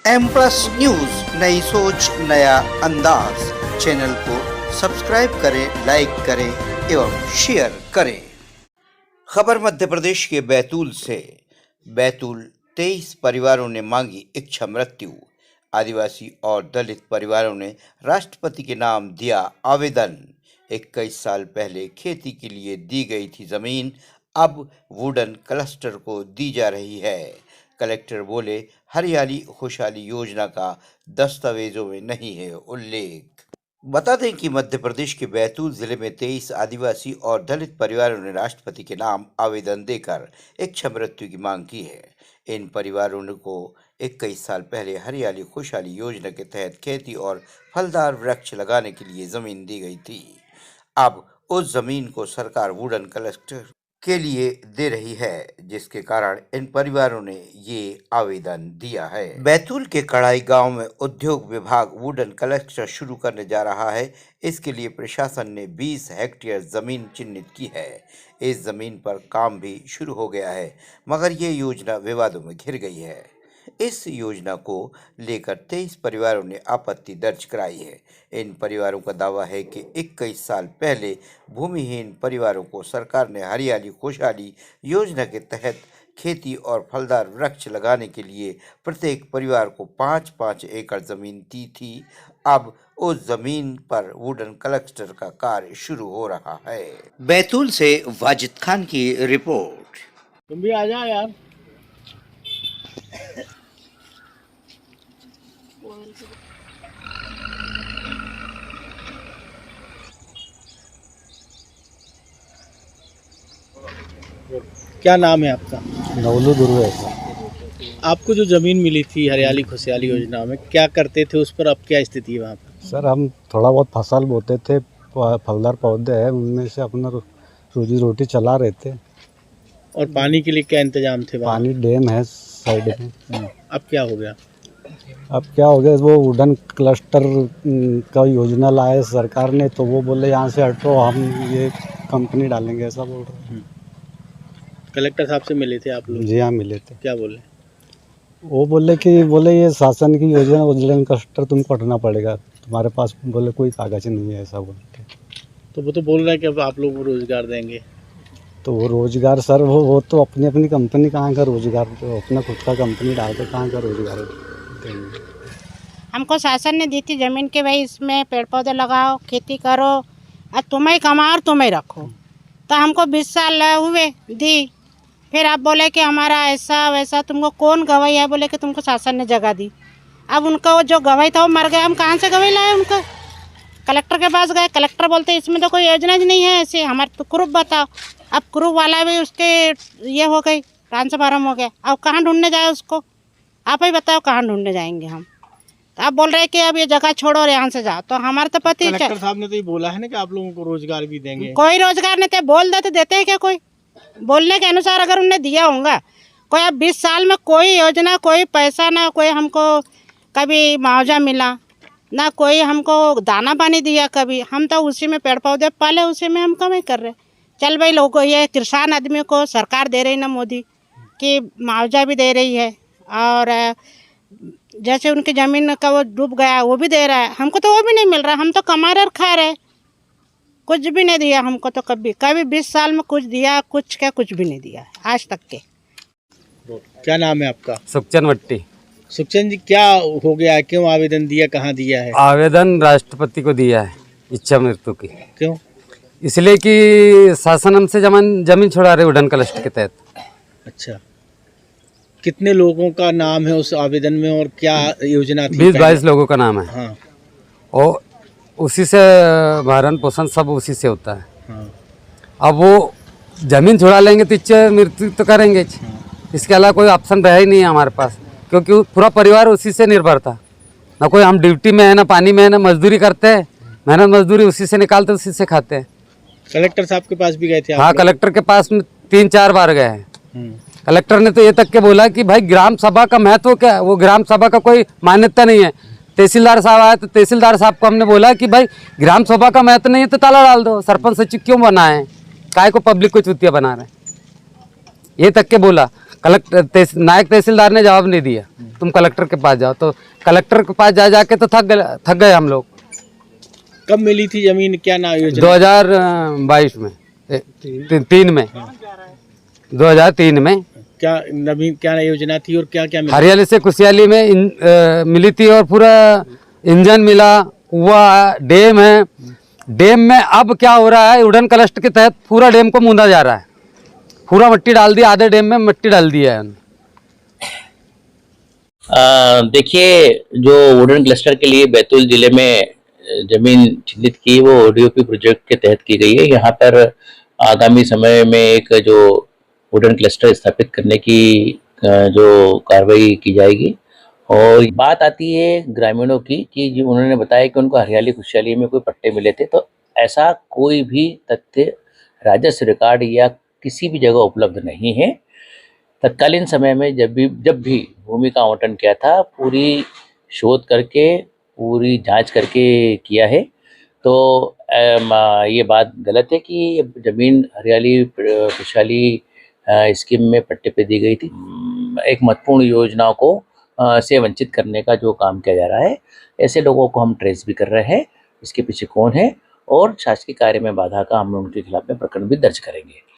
M plus news, नई सोच नया अंदाज। चैनल को सब्सक्राइब करें, लाइक करें एवं शेयर करें। खबर मध्य प्रदेश के बैतूल से। बैतूल 23 परिवारों ने मांगी इच्छा मृत्यु। आदिवासी और दलित परिवारों ने राष्ट्रपति के नाम दिया आवेदन। 21 साल पहले खेती के लिए दी गई थी जमीन, अब वुडन क्लस्टर को दी जा रही है। कलेक्टर बोले, हरियाली खुशहाली योजना का दस्तावेजों में नहीं है उल्लेख। बता दें कि मध्य प्रदेश के बैतूल जिले में 23 आदिवासी और दलित परिवारों ने राष्ट्रपति के नाम आवेदन देकर इच्छा मृत्यु की मांग की है। इन परिवारों को 21 साल पहले हरियाली खुशहाली योजना के तहत खेती और फलदार वृक्ष लगाने के लिए जमीन दी गई थी। अब उस जमीन को सरकार वुडन क्लस्टर के लिए दे रही है, जिसके कारण इन परिवारों ने ये आवेदन दिया है। बैतूल के कड़ाई गांव में उद्योग विभाग वुडन क्लस्टर शुरू करने जा रहा है। इसके लिए प्रशासन ने 20 हेक्टेयर जमीन चिन्हित की है। इस जमीन पर काम भी शुरू हो गया है, मगर ये योजना विवादों में घिर गई है। इस योजना को लेकर 23 परिवारों ने आपत्ति दर्ज कराई है। इन परिवारों का दावा है कि 21 साल पहले भूमिहीन परिवारों को सरकार ने हरियाली खुशहाली योजना के तहत खेती और फलदार वृक्ष लगाने के लिए प्रत्येक परिवार को 5-5 एकड़ जमीन दी थी। अब उस जमीन पर वुडन क्लस्टर का कार्य शुरू हो रहा है। बैतूल से वाजिद खान की रिपोर्ट। तुम भी आ जाओ यार। क्या नाम है आपका? नवलू दुर्वे का। आपको जो जमीन मिली थी हरियाली खुशहाली योजना में, क्या करते थे उस पर? अब क्या स्थिति है वहाँ पर? सर, हम थोड़ा बहुत फसल बोते थे, फलदार पौधे हैं, उनमें से अपना रोजी रोटी चला रहे थे। और पानी के लिए क्या इंतजाम थे वहाँ? पानी डैम है साइड में। अब क्या हो गया? अब क्या हो गया, वो वुडन क्लस्टर का योजना लाए सरकार ने, तो वो बोले यहाँ से हटो, हम ये कंपनी डालेंगे, ऐसा बोल रहे हैं। कलेक्टर साहब से मिले थे आप लोग? जी हाँ, मिले थे। क्या बोले? वो बोले ये शासन की योजना, वुडन क्लस्टर तुमको हटना पड़ेगा, तुम्हारे पास बोले कोई कागज नहीं है, ऐसा बोलते। तो वो तो बोल रहा है कि अब आप लोग को रोजगार देंगे। तो वो रोजगार सर, वो तो अपनी अपनी कंपनी कहाँ का रोजगार, तो अपना खुद का कंपनी डाल के कहाँ का रोजगार देंगे। हमको शासन ने दी थी ज़मीन के, भाई इसमें पेड़ पौधे लगाओ, खेती करो, और तुम्हें कमाओ और तुम्हें रखो। तो हमको 20 साल हुए दी, फिर आप बोले कि हमारा ऐसा वैसा। तुमको कौन गवाही है? बोले कि तुमको शासन ने जगह दी। अब उनका वो जो गवाही था वो मर गया, हम कहाँ से गवाही लाए उनका? कलेक्टर के पास गए, कलेक्टर बोलते इसमें तो कोई योजना नहीं है ऐसे, हमारे तो प्रूफ बताओ। अब प्रूफ वाला भी उसके ये हो गई, ट्रांसफार्म हो गया। अब कहाँ ढूंढने जाए उसको? आप ही बताओ कहाँ ढूंढने जाएंगे हम? तो आप बोल रहे हैं कि अब ये जगह छोड़ो और यहाँ से जाओ, तो हमारे तो पति। कलेक्टर साहब ने तो ये बोला है ना कि आप लोगों को रोजगार भी देंगे। कोई रोजगार नहीं थे, बोल देते हैं क्या? कोई बोलने के अनुसार अगर उनने दिया होगा कोई। अब 20 साल में कोई योजना, कोई पैसा, ना कोई हमको कभी मुआवजा मिला, ना कोई हमको दाना पानी दिया कभी। हम तो उसी में पेड़ पौधे पाले, उसी में हम कमाई कर रहे। चल भाई, लोगों ये किसान आदमी को सरकार दे रही ना, मोदी की मुआवजा भी दे रही है, और जैसे उनकी ज़मीन का वो डूब गया वो भी दे रहा है। हमको तो वो भी नहीं मिल रहा, हम तो कमा रहे और खा रहे। कुछ भी नहीं दिया हमको तो, कभी 20 साल में कुछ दिया, कुछ भी नहीं दिया आज तक के। क्या नाम है आपका? सुखचंद भट्टी। सुखचंद जी, क्या हो गया है? क्यों आवेदन दिया? कहाँ दिया है? आवेदन राष्ट्रपति को दिया है इच्छा मृत्यु की। क्यों? इसलिए कि शासन हमसे जमीन छुड़ा रहे वुडन क्लस्टर के तहत। अच्छा, कितने लोगों का नाम है उस आवेदन में और क्या योजना थी? 20-22 लोगों का नाम है। हाँ। और उसी से भरण पोषण सब उसी से होता है। हाँ। अब वो जमीन छुड़ा लेंगे तो इच्छा मृत्यु तो करेंगे। इसके अलावा कोई ऑप्शन रहा ही नहीं है हमारे पास, क्योंकि पूरा परिवार उसी से निर्भर था। ना कोई हम ड्यूटी में है, ना पानी में है, ना मजदूरी करते हैं। मेहनत मजदूरी उसी से निकालते, उसी से खाते हैं। कलेक्टर साहब के पास भी गए थे आप? हाँ, कलेक्टर के पास में 3-4 बार गए हैं। कलेक्टर ने तो ये तक के बोला कि भाई ग्राम सभा का महत्व क्या है, वो ग्राम सभा का कोई मान्यता नहीं है। तहसीलदार साहब आए तो तहसीलदार साहब को हमने बोला कि भाई ग्राम सभा का महत्व नहीं है तो ताला डाल दो, सरपंच सचिव क्यों बनाए, काय को पब्लिक को चुतिया बना रहे, ये तक के बोला। नायक तहसीलदार ने जवाब नहीं दिया, तुम कलेक्टर के पास जाओ। तो कलेक्टर के पास जा जाके तो थक गए हम लोग। कब मिली थी जमीन, क्या ना योजना? 2022 में, 3 में, 2003 में। क्या नवीन क्या योजना थी और क्या क्या मिला? हरियाली से खुशहाली में मिली थी, और पूरा इंजन मिला, कुआ, डैम है। डैम में अब क्या हो रहा है, उड़न क्लस्टर के तहत पूरा डैम को मूंदा जा रहा है, पूरा मिट्टी डाल दी, आधे डैम में मिट्टी डाल दी है। देखिए, जो वुडन क्लस्टर के लिए बैतूल जिले में जमीन चिन्हित की वो ओडीओपी प्रोजेक्ट के तहत की गई है। यहाँ पर आगामी समय में एक जो वुडन क्लस्टर स्थापित करने की जो कार्रवाई की जाएगी। और बात आती है ग्रामीणों की कि जो उन्होंने बताया कि उनको हरियाली खुशहाली में कोई पट्टे मिले थे, तो ऐसा कोई भी तथ्य राजस्व रिकॉर्ड या किसी भी जगह उपलब्ध नहीं है। तत्कालीन समय में जब भी भूमि का आवंटन किया था, पूरी शोध करके, पूरी जांच करके किया है। तो ये बात गलत है कि जमीन हरियाली खुशहाली स्कीम में पट्टे पे दी गई थी। एक महत्वपूर्ण योजनाओं को से वंचित करने का जो काम किया जा रहा है, ऐसे लोगों को हम ट्रेस भी कर रहे हैं, इसके पीछे कौन है, और शासकीय कार्य में बाधा का हम उनके खिलाफ में प्रकरण भी दर्ज करेंगे।